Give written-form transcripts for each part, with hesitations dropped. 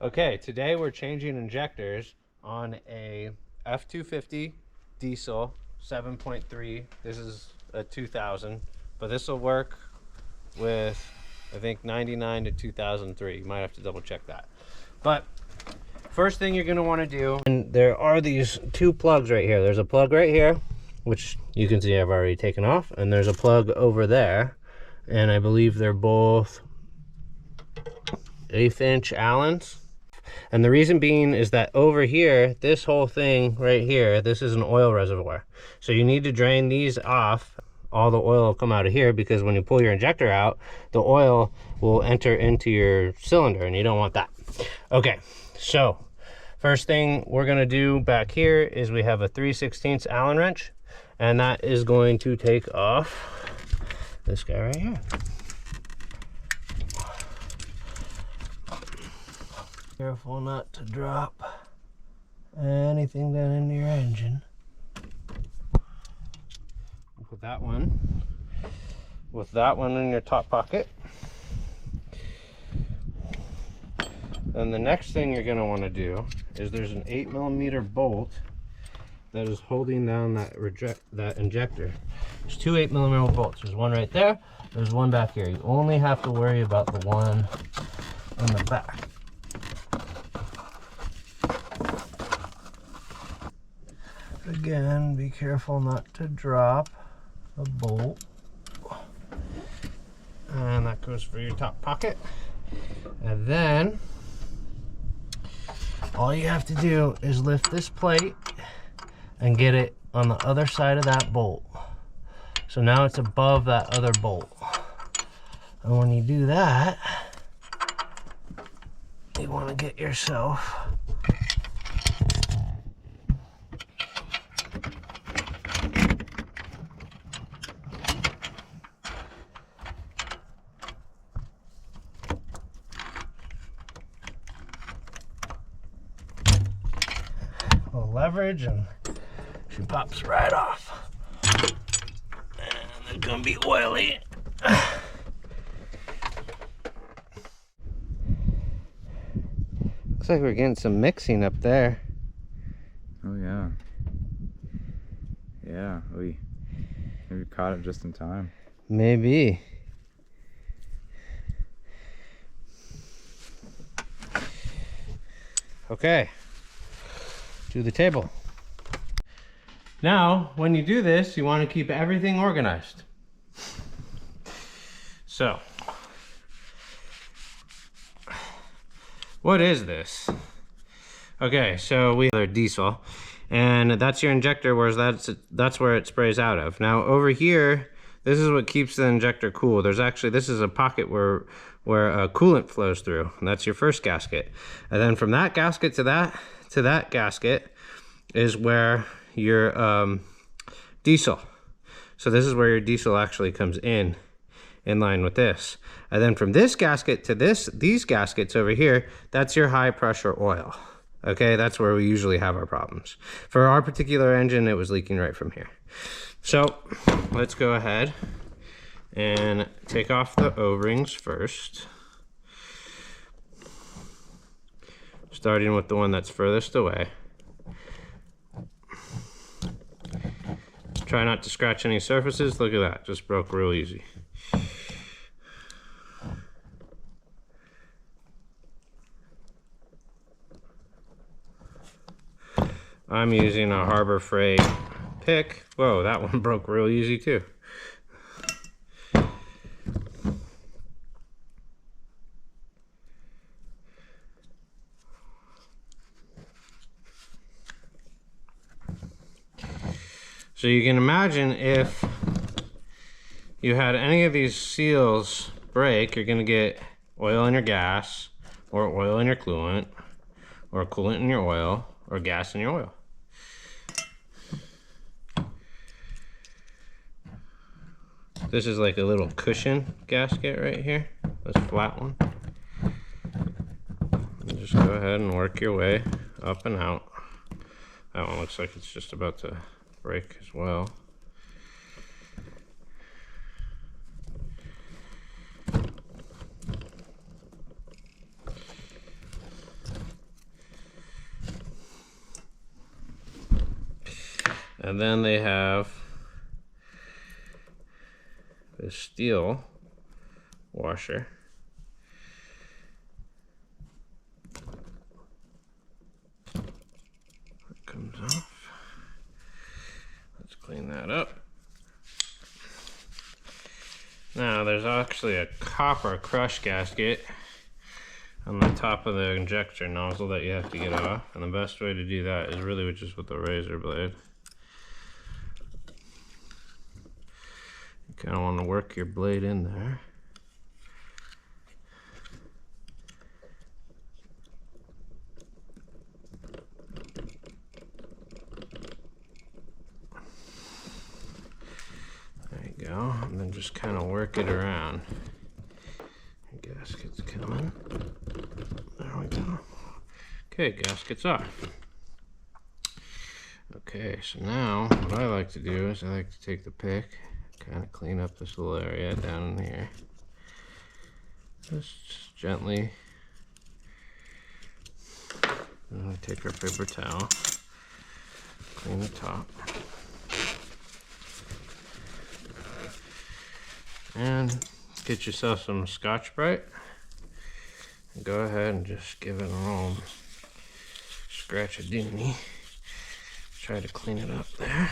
Okay, today we're changing injectors on a F-250 diesel 7.3. This is a 2000, but this will work with, I think, 99 to 2003. You might have to double check that. But first thing you're going to want to do, and there are these two plugs right here. There's a plug right here, which you can see I've already taken off, and there's a plug over there, and I believe they're both 1/8 inch Allens. And the reason being is that over here, this whole thing right here, this is an oil reservoir. So you need to drain these off. All the oil will come out of here, because when you pull your injector out, the oil will enter into your cylinder, and you don't want that. Okay, so first thing we're gonna do back here is we have a 3/16 Allen wrench, and that is going to take off this guy right here. Careful not to drop anything down into your engine. Put that one with that one in your top pocket. Then the next thing you're going to want to do is there's an 8mm bolt that is holding down that injector. There's two 8mm bolts. There's one right there. There's one back here. You only have to worry about the one in the back. Again, be careful not to drop the bolt. And that goes for your top pocket. And then all you have to do is lift this plate and get it on the other side of that bolt. So now it's above that other bolt. And when you do that, you want to get yourself leverage, and she pops right off. And it's gonna be oily. Looks like we're getting some mixing up there. Oh yeah. Yeah, we caught it just in time. Maybe. Okay. To the table. Now, when you do this, you want to keep everything organized. So, what is this? Okay, so we have a diesel, and that's your injector, whereas that's where it sprays out of. Now, over here, this is what keeps the injector cool. There's actually, this is a pocket where coolant flows through, and that's your first gasket. And then from that gasket to that gasket is where your diesel. So this is where your diesel actually comes in line with this. And then from this gasket to these gaskets over here, that's your high pressure oil. Okay, that's where we usually have our problems. For our particular engine, it was leaking right from here. So let's go ahead and take off the O-rings first. Starting with the one that's furthest away. Try not to scratch any surfaces. Look at that, just broke real easy. I'm using a Harbor Freight pick. Whoa, that one broke real easy too. So you can imagine if you had any of these seals break, you're going to get oil in your gas, or oil in your coolant, or coolant in your oil, or gas in your oil. This is like a little cushion gasket right here, this flat one. And just go ahead and work your way up and out. That one looks like it's just about to break as well. And then they have the steel washer. That comes off. Let's clean that up. Now there's actually a copper crush gasket on the top of the injector nozzle that you have to get off, and the best way to do that is really just with a razor blade. You kind of want to work your blade in there. There you go, and then just kind of work it around. Gasket's coming. There we go. Okay, gasket's off. Okay, so now what I like to do is I like to take the pick, kind of clean up this little area down in here. Just gently. And I take our paper towel, clean the top. And get yourself some Scotch-Brite. And go ahead and just give it a little scratch-a-doony. Try to clean it up there.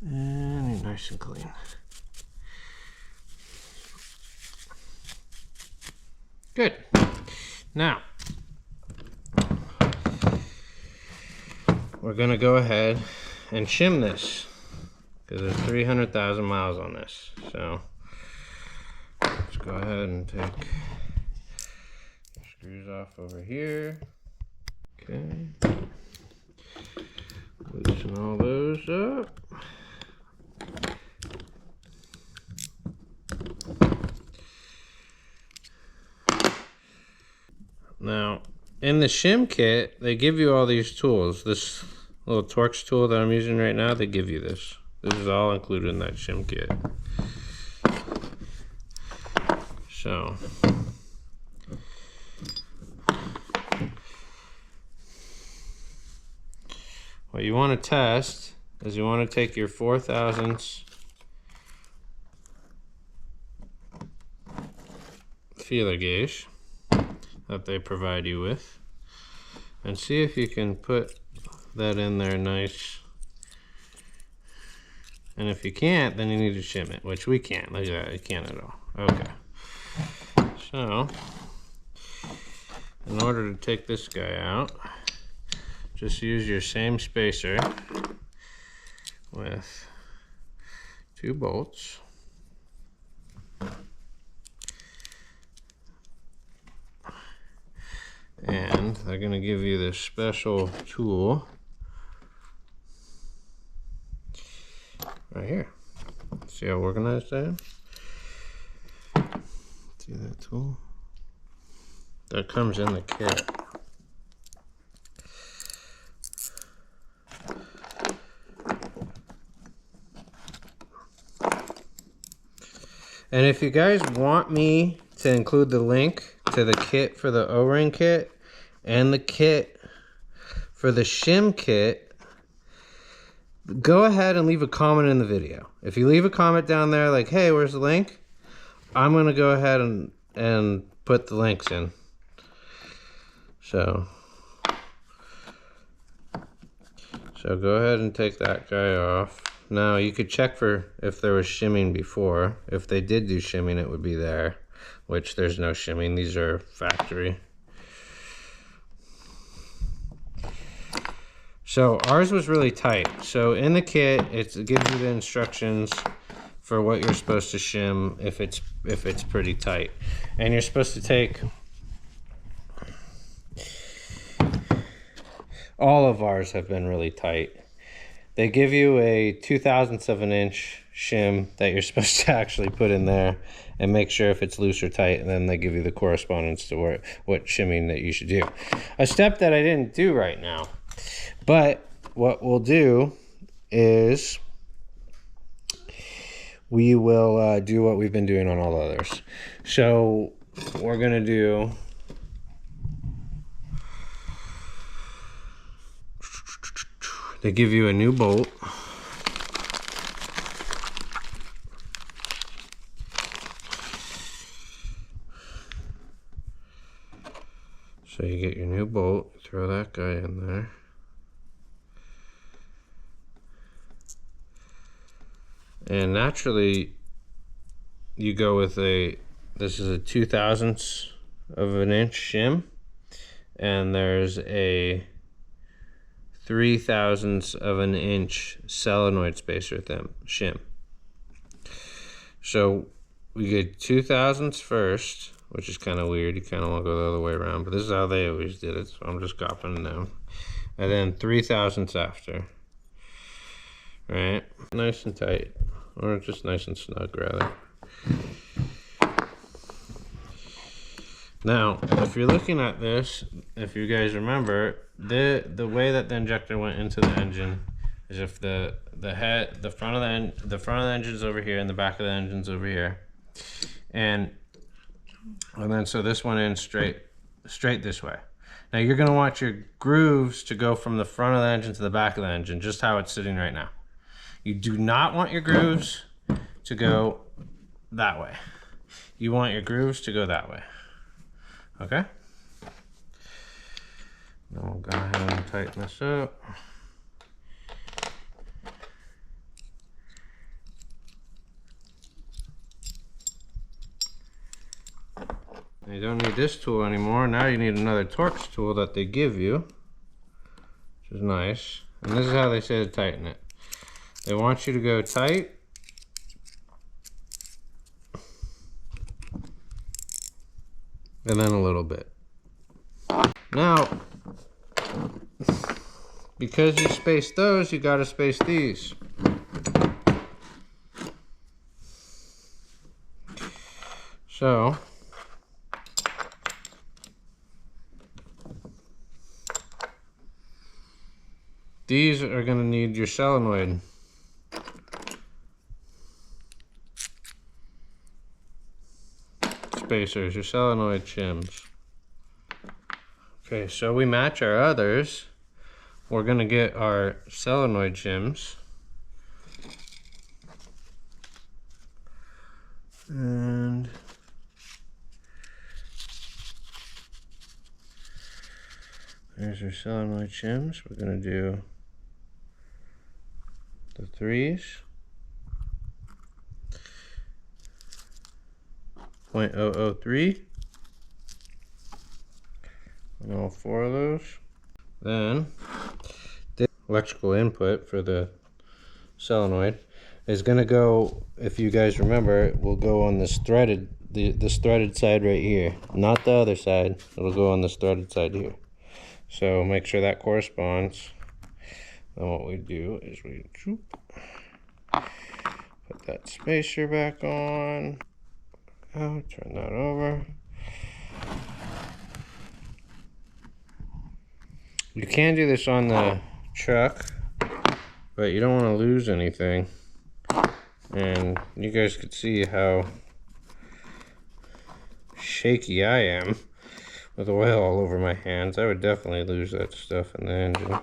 And you're nice and clean. Good. Now, we're gonna go ahead and shim this, because there's 300,000 miles on this. So let's go ahead and take the screws off over here. Okay. Loosen all those up. Now, in the shim kit, they give you all these tools. This little Torx tool that I'm using right now, they give you this. This is all included in that shim kit. So, what you want to test is you want to take your 4/1000 feeler gauge that they provide you with and see if you can put that in there nice. And if you can't, then you need to shim it, which we can't. Look at that, you can't at all. Okay. So, in order to take this guy out, just use your same spacer with 2 bolts. And they're going to give you this special tool right here. See how organized I am? See that tool? That comes in the kit. And if you guys want me to include the link to the kit for the O-ring kit and the kit for the shim kit, go ahead and leave a comment in the video. If you leave a comment down there like, hey, where's the link? I'm going to go ahead and put the links in. So go ahead and take that guy off. Now you could check for if there was shimming before. If they did do shimming, it would be there, which there's no shimming. These are factory. So ours was really tight. So in the kit, it gives you the instructions for what you're supposed to shim if it's pretty tight. And you're supposed to take, all of ours have been really tight. They give you a 2/1000 of an inch shim that you're supposed to actually put in there and make sure if it's loose or tight, and then they give you the correspondence to what shimming that you should do. A step that I didn't do right now, but what we'll do is we will do what we've been doing on all the others. So we're gonna do they give you a new bolt. So you get your new bolt, throw that guy in there. And naturally, you go with this is a 2/1000 of an inch shim, and there's a 3/1000 of an inch solenoid spacer shim. So we get 2/1000 first, which is kind of weird. You kind of want to go the other way around, but this is how they always did it, so I'm just copying them. And then 3/1000 after. Right? Nice and tight, or just nice and snug, rather. Now, if you're looking at this, if you guys remember, the way that the injector went into the engine is if the front of the engine's over here and the back of the engine's over here, and then so this went in straight this way. Now you're gonna want your grooves to go from the front of the engine to the back of the engine, just how it's sitting right now. You do not want your grooves to go that way. You want your grooves to go that way. Okay? Now we'll go ahead and tighten this up. You don't need this tool anymore. Now you need another Torx tool that they give you, which is nice. And this is how they say to tighten it. They want you to go tight. And then a little bit. Now, because you spaced those, you gotta space these. So, these are gonna need your solenoid. Spacers, your solenoid shims. Okay, so we match our others. We're gonna get our solenoid shims. And there's our solenoid shims. We're gonna do the 3s. 0.003 on all 4 of those. Then the electrical input for the solenoid is going to go, if you guys remember, it will go on this threaded, this threaded side right here, not the other side. It'll go on this threaded side here. So make sure that corresponds. Then what we do is we put that spacer back on. Oh, turn that over. You can do this on the truck, but you don't want to lose anything. And you guys could see how shaky I am with oil all over my hands. I would definitely lose that stuff in the engine.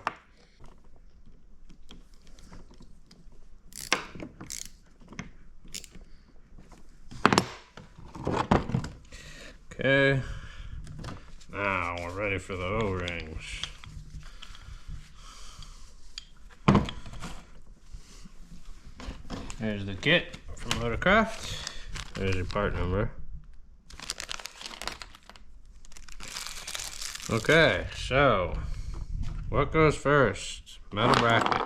Okay, now we're ready for the O-rings. There's the kit from Motorcraft. There's your part number. Okay, so what goes first? Metal bracket.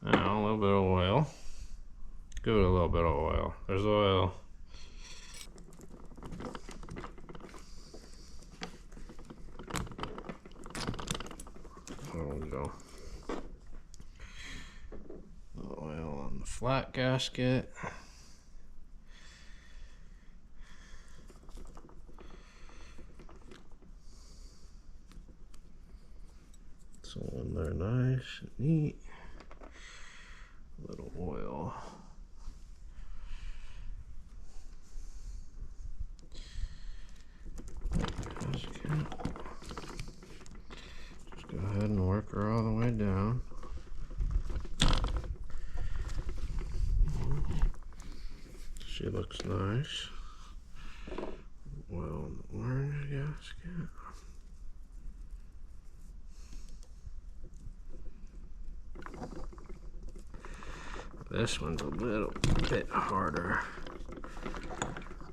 Now a little bit of oil. Give it a little bit of oil. There's oil. There we go. Oil on the flat gasket. It's all in there nice and neat. A little oil. Just go ahead and work her all the way down. it looks nice. Well, orange gasket. This one's a little bit harder,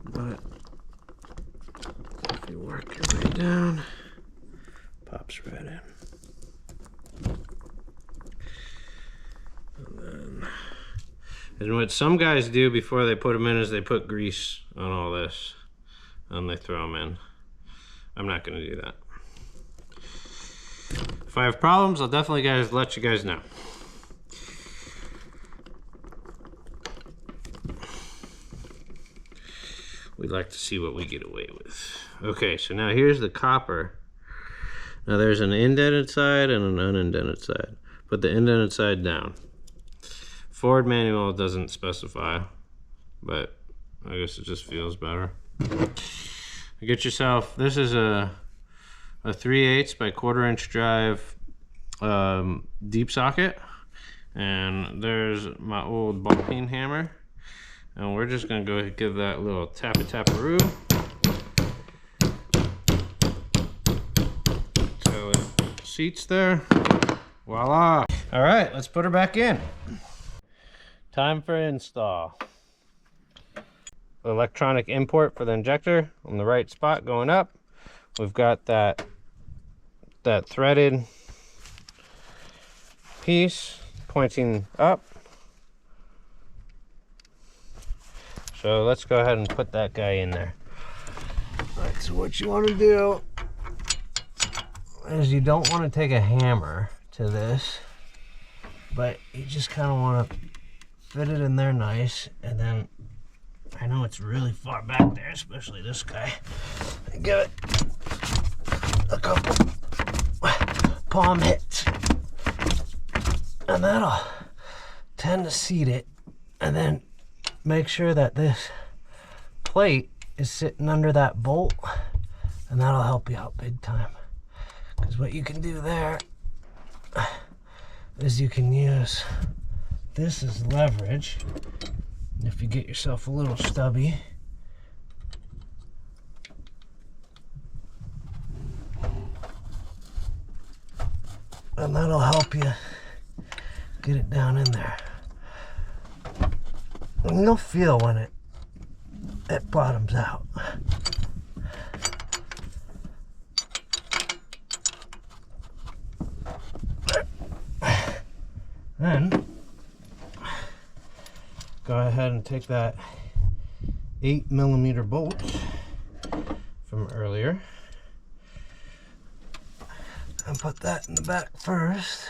but if you work your way down, pops right in. And what some guys do before they put them in is they put grease on all this and they throw them in. I'm not going to do that. If I have problems, I'll definitely let you guys know. We'd like to see what we get away with. Okay, so now here's the copper. Now there's an indented side and an unindented side. Put the indented side down. Ford manual doesn't specify, but I guess it just feels better. Get yourself, this is a 3/8 by 1/4 inch drive deep socket, and there's my old ball peen hammer, and we're just gonna go give that a little taparoo till it seats there. Voila! All right, let's put her back in. Time for install. Electronic import for the injector on the right spot going up. We've got that threaded piece pointing up. So let's go ahead and put that guy in there. All right, so what you want to do is you don't want to take a hammer to this, but you just kind of want to fit it in there nice, and then I know it's really far back there, especially this guy. Give it a couple palm hits, and that'll tend to seat it. And then make sure that this plate is sitting under that bolt, and that'll help you out big time. Because what you can do there is you can use this as leverage. If you get yourself a little stubby, and that'll help you get it down in there. And you'll feel when it bottoms out. Then go ahead and take that 8mm bolt from earlier and put that in the back first.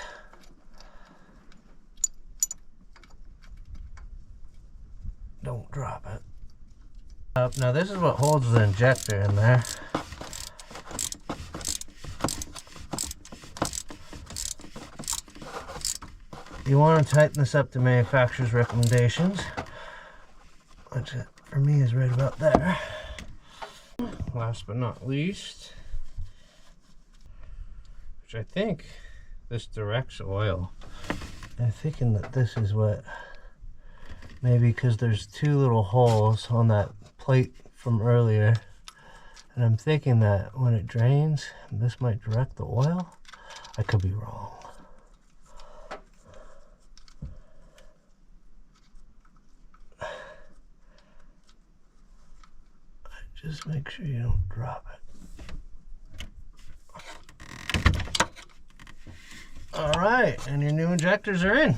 Don't drop it. Now this is what holds the injector in there. You want to tighten this up to manufacturer's recommendations, which for me is right about there. Last but not least, which I think this directs oil. I'm thinking that this is what, maybe because there's two little holes on that plate from earlier, and I'm thinking that when it drains, this might direct the oil. I could be wrong. Just make sure you don't drop it. All right, and your new injectors are in.